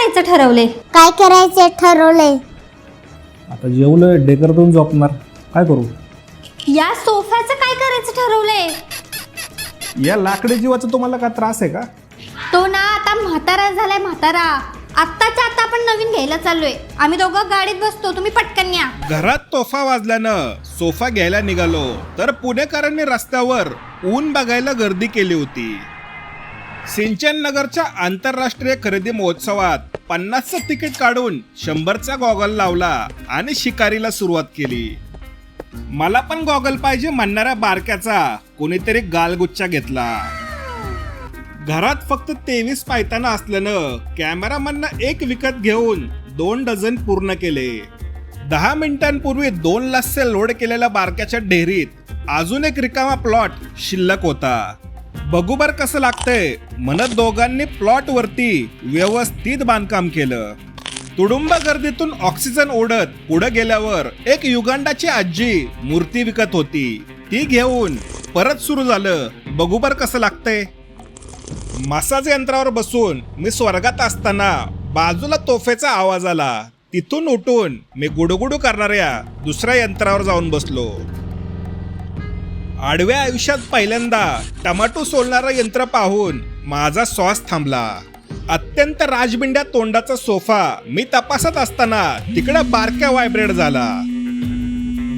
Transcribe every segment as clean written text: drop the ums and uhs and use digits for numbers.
करायचं ठरवले? काय करायचे ठरवलंय? आता जेवलोय, डेकर देऊन झोपणार. काय करू? या सोफ्याचं काय करायचं ठरवलंय? या लाकडी जीवाचा तुम्हाला काय त्रास आहे का? तो ना आता म्हातारा झालाय, म्हातारा. आत्ताच्या आता आपण नवीन घ्यायला चाललोय. आम्ही दोघं गाडीत बसतो, तुम्ही पटकन या. घरात तोफा वाजल्यानं सोफा घ्यायला निघालो तर पुणेकरांनी रस्त्यावर ऊन बघायला गर्दी केली होती. सिंचन नगरच्या आंतरराष्ट्रीय खरेदी महोत्सवात 50चं तिकीट काढून 100चा गॉगल लावला आणि शिकारीला सुरुवात केली. मला पण गॉगल पाहिजे म्हणणाऱ्या बारक्याचा कोणीतरी गालगुच्चा घेतला. घरात फक्त 23 पायताना असल्यानं कॅमेरामॅननं एक विकत घेऊन 2 डझन पूर्ण केले. 10 मिनिटांपूर्वी 2 लस्से लोड केलेल्या बारक्याच्या डेअरीत अजून एक रिकामा प्लॉट शिल्लक होता. बघू बर कसं लागतंय म्हणत दोघांनी प्लॉट वरती व्यवस्थित बांधकाम केलं. तुडुंब गर्दीतून ऑक्सिजन ओढत पुढे गेल्यावर एक युगांडाची आजी मूर्ती विकत होती. ती घेऊन परत सुरू झालं. बघू बर कसं लागतंय. मसाज यंत्रावर बसून मी स्वर्गात असताना बाजूला तोफेचा आवाज आला. तिथून उठून मी गुडगुडू करणाऱ्या दुसऱ्या यंत्रावर जाऊन बसलो. आडव्या आयुष्यात पहिल्यांदा टमाटो सोलणारं यंत्र पाहून माझा श्वास थांबला. अत्यंत राजबिंड्या तोंडाचा सोफा मी तपासत असताना तिकडे बारक्या व्हायब्रेट झाला.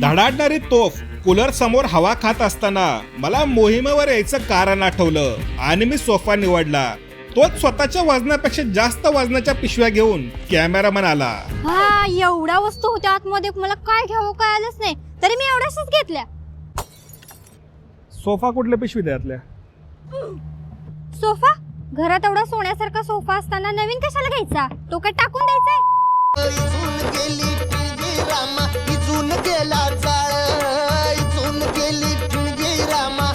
धडाडणारी तोफ कूलर समोर हवा खात असताना मला मोहिमेवर यायचं कारण आठवलं आणि मी सोफा निवडला. तोच स्वतःच्या वजनापेक्षा जास्त वजनाच्या पिशव्या घेऊन कॅमेरामन आला. हा, एवढ्या वस्तू होत्या आतमध्ये, मला काय घ्यावं काय आलंच नाही, तरी मी एवढ्याच घेतल्या. सोफा कुठल्या पिशवीत आहे यातल्या? सोफा? घरात एवढा सोन्यासारखा सोफा असताना नवीन कशाला घ्यायचा? तो काय टाकून द्यायचा?